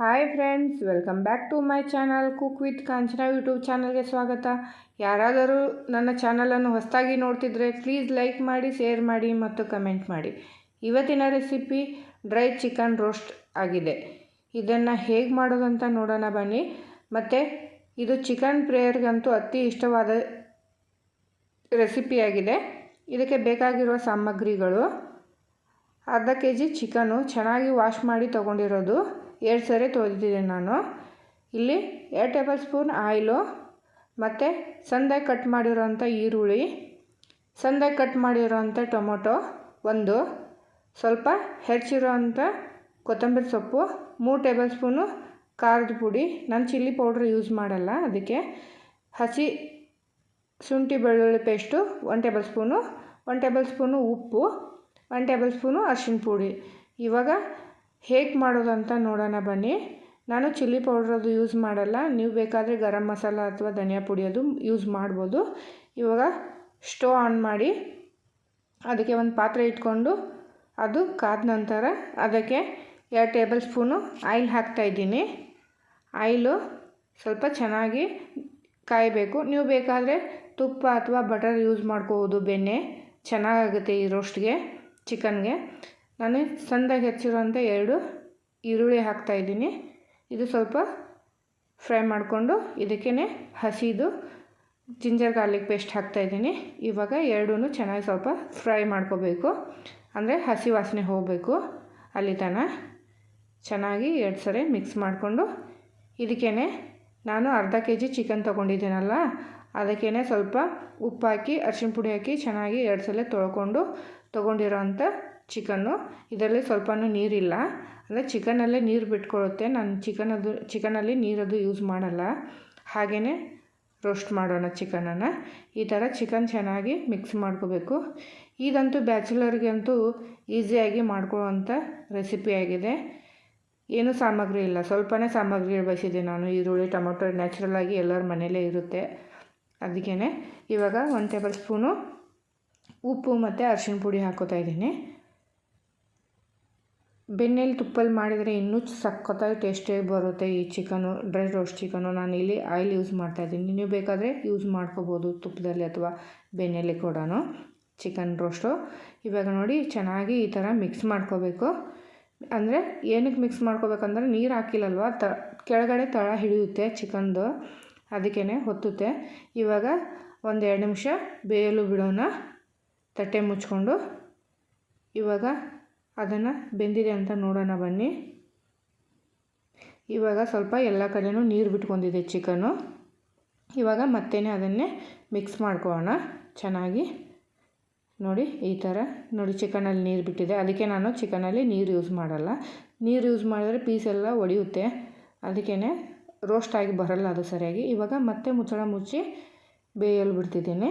Hi friends, welcome back to my channel cook with Kanchana YouTube ಚಾನಲ್ಗೆ ಸ್ವಾಗತ. ಯಾರಾದರೂ ನನ್ನ ಚಾನಲನ್ನು ಹೊಸದಾಗಿ ನೋಡ್ತಿದ್ರೆ ಪ್ಲೀಸ್ ಲೈಕ್ ಮಾಡಿ, ಶೇರ್ ಮಾಡಿ ಮತ್ತು ಕಮೆಂಟ್ ಮಾಡಿ. ಇವತ್ತಿನ ರೆಸಿಪಿ ಡ್ರೈ ಚಿಕನ್ ರೋಸ್ಟ್ ಆಗಿದೆ. ಇದನ್ನು ಹೇಗೆ ಮಾಡೋದಂತ ನೋಡೋಣ ಬನ್ನಿ. ಮತ್ತು ಇದು ಚಿಕನ್ ಪ್ರೇಯರ್ಗಂತೂ ಅತಿ ಇಷ್ಟವಾದ ರೆಸಿಪಿಯಾಗಿದೆ. ಇದಕ್ಕೆ ಬೇಕಾಗಿರುವ ಸಾಮಗ್ರಿಗಳು: ಅರ್ಧ kg ಚಿಕನ್ನು ಚೆನ್ನಾಗಿ ವಾಶ್ ಮಾಡಿ ತೊಗೊಂಡಿರೋದು, 2 ಸರಿ ತೊಳೆದಿದ್ದೀನಿ ನಾನು. ಇಲ್ಲಿ 2 ಟೇಬಲ್ ಸ್ಪೂನ್ ಆಯಿಲು, ಮತ್ತು ಸಣ್ಣದಾಗಿ ಕಟ್ ಮಾಡಿರೋಂಥ ಈರುಳ್ಳಿ, ಸಣ್ಣದಾಗಿ ಕಟ್ ಮಾಡಿರೋಂಥ ಟೊಮೊಟೊ ಒಂದು, ಸ್ವಲ್ಪ ಹೆಚ್ಚಿರೋಂಥ ಕೊತ್ತಂಬರಿ ಸೊಪ್ಪು, 3 ಟೇಬಲ್ ಸ್ಪೂನು ಖಾರದ ಪುಡಿ. ನಾನು ಚಿಲ್ಲಿ ಪೌಡ್ರ್ ಯೂಸ್ ಮಾಡಲ್ಲ, ಅದಕ್ಕೆ ಹಸಿ ಶುಂಠಿ ಬೆಳ್ಳುಳ್ಳಿ paste 1 table spoon, 1 table spoon ಉಪ್ಪು, 1 ಟೇಬಲ್ ಸ್ಪೂನು ಅರಿಶಿನ ಪುಡಿ. ಇವಾಗ ಹೇಗೆ ಮಾಡೋದಂತ ನೋಡೋಣ ಬನ್ನಿ. ನಾನು ಚಿಲ್ಲಿ ಪೌಡ್ರದು ಯೂಸ್ ಮಾಡಲ್ಲ, ನೀವು ಬೇಕಾದರೆ ಗರಂ ಮಸಾಲ ಅಥವಾ ಧನಿಯಾ ಪುಡಿ ಅದು ಯೂಸ್ ಮಾಡ್ಬೋದು. ಇವಾಗ ಸ್ಟವ್ ಆನ್ ಮಾಡಿ ಅದಕ್ಕೆ ಒಂದು ಪಾತ್ರೆ ಇಟ್ಕೊಂಡು ಅದು ಕಾದ ನಂತರ ಅದಕ್ಕೆ 2 ಟೇಬಲ್ ಸ್ಪೂನು ಆಯಿಲ್ ಹಾಕ್ತಾಯಿದ್ದೀನಿ. ಆಯಿಲು ಸ್ವಲ್ಪ ಚೆನ್ನಾಗಿ ಕಾಯಬೇಕು. ನೀವು ಬೇಕಾದರೆ ತುಪ್ಪ ಅಥವಾ ಬಟರ್ ಯೂಸ್ ಮಾಡ್ಕೋಬೋದು, ಬೆಣ್ಣೆ ಚೆನ್ನಾಗಾಗುತ್ತೆ ಈ ರೋಸ್ಟ್ಗೆ, ಚಿಕನ್ಗೆ. ನಾನು ಸಣ್ಣದಾಗಿ ಹೆಚ್ಚಿರೋಂಥ 2 ಈರುಳ್ಳಿ ಹಾಕ್ತಾಯಿದ್ದೀನಿ. ಇದು ಸ್ವಲ್ಪ ಫ್ರೈ ಮಾಡಿಕೊಂಡು ಇದಕ್ಕೇ ಹಸಿದು ಜಿಂಜರ್ ಗಾರ್ಲಿಕ್ ಪೇಸ್ಟ್ ಹಾಕ್ತಾಯಿದ್ದೀನಿ. ಇವಾಗ ಎರಡೂ ಚೆನ್ನಾಗಿ ಸ್ವಲ್ಪ ಫ್ರೈ ಮಾಡ್ಕೋಬೇಕು, ಅಂದರೆ ಹಸಿ ವಾಸನೆ ಹೋಗಬೇಕು ಅಲ್ಲಿ ತನಕ ಚೆನ್ನಾಗಿ 2 ಸರಿ ಮಿಕ್ಸ್ ಮಾಡಿಕೊಂಡು ಇದಕ್ಕೇ ನಾನು ಅರ್ಧ kg ಚಿಕನ್ ತೊಗೊಂಡಿದ್ದೀನಲ್ಲ, ಅದಕ್ಕೇ ಸ್ವಲ್ಪ ಉಪ್ಪು ಹಾಕಿ ಅರಿಶಿನ ಪುಡಿ ಹಾಕಿ ಚೆನ್ನಾಗಿ 2 ಸಲ ತೊಳ್ಕೊಂಡು ತೊಗೊಂಡಿರೋಂಥ ಚಿಕನ್ನು. ಇದರಲ್ಲಿ ಸ್ವಲ್ಪನೂ ನೀರಿಲ್ಲ, ಅಂದರೆ ಚಿಕನಲ್ಲೇ ನೀರು ಬಿಟ್ಕೊಳ್ಳುತ್ತೆ. ನಾನು ಚಿಕನಲ್ಲಿ ನೀರದು ಯೂಸ್ ಮಾಡಲ್ಲ, ಹಾಗೆಯೇ ರೋಸ್ಟ್ ಮಾಡೋಣ ಚಿಕನನ್ನು. ಈ ಥರ ಚಿಕನ್ ಚೆನ್ನಾಗಿ ಮಿಕ್ಸ್ ಮಾಡ್ಕೋಬೇಕು. ಇದಂತೂ ಬ್ಯಾಚುಲರ್ಗಂತೂ ಈಸಿಯಾಗಿ ಮಾಡ್ಕೊಳ್ಳೋವಂಥ ರೆಸಿಪಿಯಾಗಿದೆ. ಏನೂ ಸಾಮಗ್ರಿ ಇಲ್ಲ, ಸ್ವಲ್ಪನೇ ಸಾಮಗ್ರಿ ಬಳಸಿದೆ ನಾನು. ಈರುಳ್ಳಿ, ಟೊಮೊಟೊ ನ್ಯಾಚುರಲಾಗಿ ಎಲ್ಲರ ಮನೆಯಲ್ಲೇ ಇರುತ್ತೆ, ಅದಕ್ಕೇ. ಇವಾಗ 1 ಟೇಬಲ್ ಸ್ಪೂನು ಉಪ್ಪು ಮತ್ತು ಅರಿಶಿನ ಪುಡಿ ಹಾಕ್ಕೋತಾಯಿದ್ದೀನಿ. ಬೆಣ್ಣೆಲಿ ತುಪ್ಪಲ್ಲಿ ಮಾಡಿದರೆ ಇನ್ನೂ ಸಖತ್ತಾಗಿ ಟೇಸ್ಟಿಯಾಗಿ ಬರುತ್ತೆ ಈ ಚಿಕನು, ಡ್ರೈ ರೋಸ್ಟ್ ಚಿಕನು. ನಾನು ಇಲ್ಲಿ ಆಯಿಲ್ ಯೂಸ್ ಮಾಡ್ತಾಯಿದ್ದೀನಿ, ನೀವು ಬೇಕಾದರೆ ಯೂಸ್ ಮಾಡ್ಕೋಬೋದು ತುಪ್ಪದಲ್ಲಿ ಅಥವಾ ಬೆಣ್ಣೆಲಿ ಕೂಡ ಚಿಕನ್ ರೋಸ್ಟು. ಇವಾಗ ನೋಡಿ ಚೆನ್ನಾಗಿ ಈ ಥರ ಮಿಕ್ಸ್ ಮಾಡ್ಕೋಬೇಕು. ಅಂದರೆ ಏನಕ್ಕೆ ಮಿಕ್ಸ್ ಮಾಡ್ಕೋಬೇಕಂದ್ರೆ ನೀರು ಹಾಕಿಲ್ಲಲ್ವ, ಕೆಳಗಡೆ ತಳ ಹಿಡಿಯುತ್ತೆ ಚಿಕನ್ದು, ಅದಕ್ಕೇ ಹೊತ್ತುತ್ತೆ. ಇವಾಗ 1-2 ನಿಮಿಷ ಬೇಯಲು ಬಿಡೋಣ ತಟ್ಟೆ ಮುಚ್ಕೊಂಡು. ಇವಾಗ ಅದನ್ನು ಬೆಂದಿದೆ ಅಂತ ನೋಡೋಣ ಬನ್ನಿ. ಇವಾಗ ಸ್ವಲ್ಪ ಎಲ್ಲ ಕಡೆಯೂ ನೀರು ಬಿಟ್ಕೊಂಡಿದೆ ಚಿಕನ್ನು. ಇವಾಗ ಮತ್ತೆ ಅದನ್ನೇ ಮಿಕ್ಸ್ ಮಾಡ್ಕೊಳ್ಳೋಣ ಚೆನ್ನಾಗಿ. ನೋಡಿ ಈ ಥರ ನೋಡಿ, ಚಿಕನಲ್ಲಿ ನೀರು ಬಿಟ್ಟಿದೆ, ಅದಕ್ಕೆ ನಾನು ಚಿಕನಲ್ಲಿ ನೀರು ಯೂಸ್ ಮಾಡಲ್ಲ. ನೀರು ಯೂಸ್ ಮಾಡಿದ್ರೆ ಪೀಸೆಲ್ಲ ಒಡೆಯುತ್ತೆ, ಅದಕ್ಕೇ ರೋಸ್ಟ್ ಆಗಿ ಬರಲ್ಲ ಅದು ಸರಿಯಾಗಿ. ಇವಾಗ ಮತ್ತೆ ಮುಚ್ಚಳ ಮುಚ್ಚಿ ಬೇಯಲು ಬಿಡ್ತಿದ್ದೀನಿ.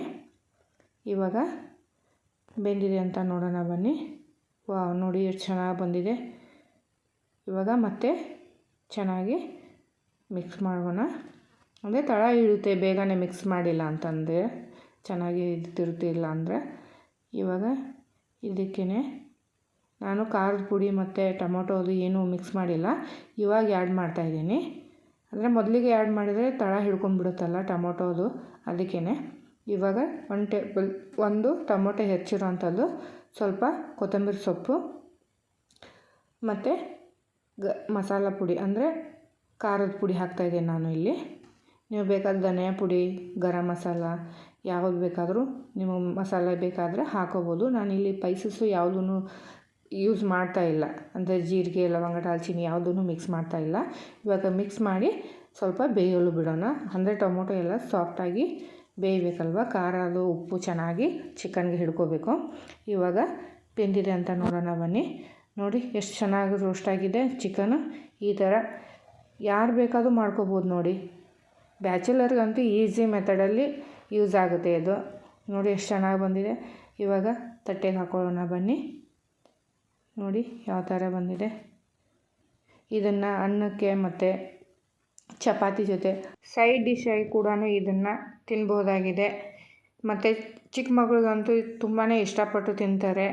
ಇವಾಗ ಬೆಂದಿದೆ ಅಂತ ನೋಡೋಣ ಬನ್ನಿ. ವಾವ್, ನೋಡಿ ಎಷ್ಟು ಚೆನ್ನಾಗಿ ಬಂದಿದೆ. ಇವಾಗ ಮತ್ತೆ ಚೆನ್ನಾಗಿ ಮಿಕ್ಸ್ ಮಾಡೋಣ. ಅಂದರೆ ತಳ ಇರುತ್ತೆ ಬೇಗನೆ ಮಿಕ್ಸ್ ಮಾಡಿಲ್ಲ ಅಂತಂದರೆ, ಚೆನ್ನಾಗಿ ತಿರುತಿಲ್ಲ ಅಂದರೆ. ಇವಾಗ ಇದಕ್ಕೇ ನಾನು ಖಾರದ ಪುಡಿ ಮತ್ತು ಟೊಮೊಟೊ ಏನೂ ಮಿಕ್ಸ್ ಮಾಡಿಲ್ಲ, ಇವಾಗ ಆ್ಯಡ್ ಮಾಡ್ತಾಯಿದ್ದೀನಿ. ಅಂದರೆ ಮೊದಲಿಗೆ ಆ್ಯಡ್ ಮಾಡಿದರೆ ತಳ ಹಿಡ್ಕೊಂಡ್ಬಿಡುತ್ತಲ್ಲ ಟೊಮೊಟೊದು, ಅದಕ್ಕೇ. ಇವಾಗ 1 ಟೊಮೊಟೊ ಹೆಚ್ಚಿರೋಂಥದ್ದು, ಸ್ವಲ್ಪ ಕೊತ್ತಂಬರಿ ಸೊಪ್ಪು ಮತ್ತು ಮಸಾಲ ಪುಡಿ ಅಂದರೆ ಖಾರದ ಪುಡಿ ಹಾಕ್ತಾಯಿದ್ದೀನಿ ನಾನು ಇಲ್ಲಿ. ನೀವು ಬೇಕಾದ್ರೆ ಧನಿಯಾ ಪುಡಿ, ಗರಂ ಮಸಾಲ ಯಾವುದು ಬೇಕಾದರೂ ನೀವು ಮಸಾಲೆ ಬೇಕಾದರೆ ಹಾಕೋಬೋದು. ನಾನಿಲ್ಲಿ ಸ್ಪೈಸಸ್ಸು ಯಾವುದೂ ಯೂಸ್ ಮಾಡ್ತಾಯಿಲ್ಲ, ಅಂದರೆ ಜೀರಿಗೆ, ಲವಂಗ, ದಾಲ್ಚಿನ್ನಿ ಯಾವುದೂ ಮಿಕ್ಸ್ ಮಾಡ್ತಾಯಿಲ್ಲ. ಇವಾಗ ಮಿಕ್ಸ್ ಮಾಡಿ ಸ್ವಲ್ಪ ಬೇಯಲು ಬಿಡೋಣ, ಅಂದರೆ ಟೊಮೊಟೊ ಎಲ್ಲ ಸಾಫ್ಟಾಗಿ ಬೇಯಬೇಕಲ್ವ, ಖಾರ ಅದು ಉಪ್ಪು ಚೆನ್ನಾಗಿ ಚಿಕನ್ಗೆ ಹಿಡ್ಕೋಬೇಕು. ಇವಾಗ ಬೆಂದಿದೆ ಅಂತ ನೋಡೋಣ ಬನ್ನಿ. ನೋಡಿ ಎಷ್ಟು ಚೆನ್ನಾಗಿ ರೋಸ್ಟ್ ಆಗಿದೆ ಚಿಕನು. ಈ ಥರ ಯಾರು ಬೇಕಾದರೂ ಮಾಡ್ಕೋಬೋದು ನೋಡಿ, ಬ್ಯಾಚುಲರ್ಗಂತೂ ಈಸಿ ಮೆಥಡಲ್ಲಿ ಯೂಸ್ ಆಗುತ್ತೆ ಇದು. ನೋಡಿ ಎಷ್ಟು ಚೆನ್ನಾಗಿ ಬಂದಿದೆ. ಇವಾಗ ತಟ್ಟೆಗೆ ಹಾಕೊಳ್ಳೋಣ ಬನ್ನಿ. ನೋಡಿ ಯಾವ ಥರ ಬಂದಿದೆ. ಇದನ್ನು ಅನ್ನಕ್ಕೆ ಮತ್ತು ಚಪಾತಿ ಜೊತೆ ಸೈಡ್ ಡಿಶಾಗಿ ಕೂಡ ಇದನ್ನು ತಿನ್ಬೋದಾಗಿದೆ. ಮತ್ತು ಚಿಕ್ಕ ಮಗಳಿಗಂತೂ ತುಂಬಾ ಇಷ್ಟಪಟ್ಟು ತಿಂತಾರೆ.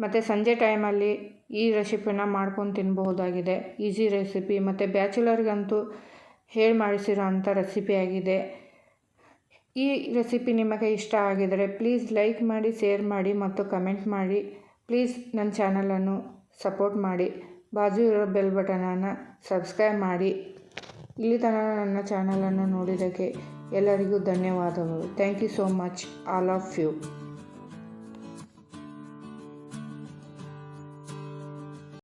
ಮತ್ತು ಸಂಜೆ ಟೈಮಲ್ಲಿ ಈ ರೆಸಿಪಿನ ಮಾಡ್ಕೊಂಡು ತಿನ್ಬಹುದಾಗಿದೆ. ಈಸಿ ರೆಸಿಪಿ ಮತ್ತು ಬ್ಯಾಚುಲರ್ಗಂತೂ ಹೇಳಿ ಮಾಡಿಸಿರೋ ಅಂಥ ರೆಸಿಪಿಯಾಗಿದೆ. ಈ ರೆಸಿಪಿ ನಿಮಗೆ ಇಷ್ಟ ಆಗಿದರೆ ಪ್ಲೀಸ್ ಲೈಕ್ ಮಾಡಿ, ಶೇರ್ ಮಾಡಿ ಮತ್ತು ಕಮೆಂಟ್ ಮಾಡಿ. ಪ್ಲೀಸ್ ನನ್ನ ಚಾನಲನ್ನು ಸಪೋರ್ಟ್ ಮಾಡಿ. ಬಾಜು ಇರೋ ಬೆಲ್ ಬಟನನ್ನು ಸಬ್ಸ್ಕ್ರೈಬ್ ಮಾಡಿ. ಇಲ್ಲಿ ತನಕ ನನ್ನ ಚಾನಲನ್ನು ನೋಡಿದ್ದಕ್ಕೆ ಎಲ್ಲರಿಗೂ ಧನ್ಯವಾದಗಳು. Thank you so much all of you.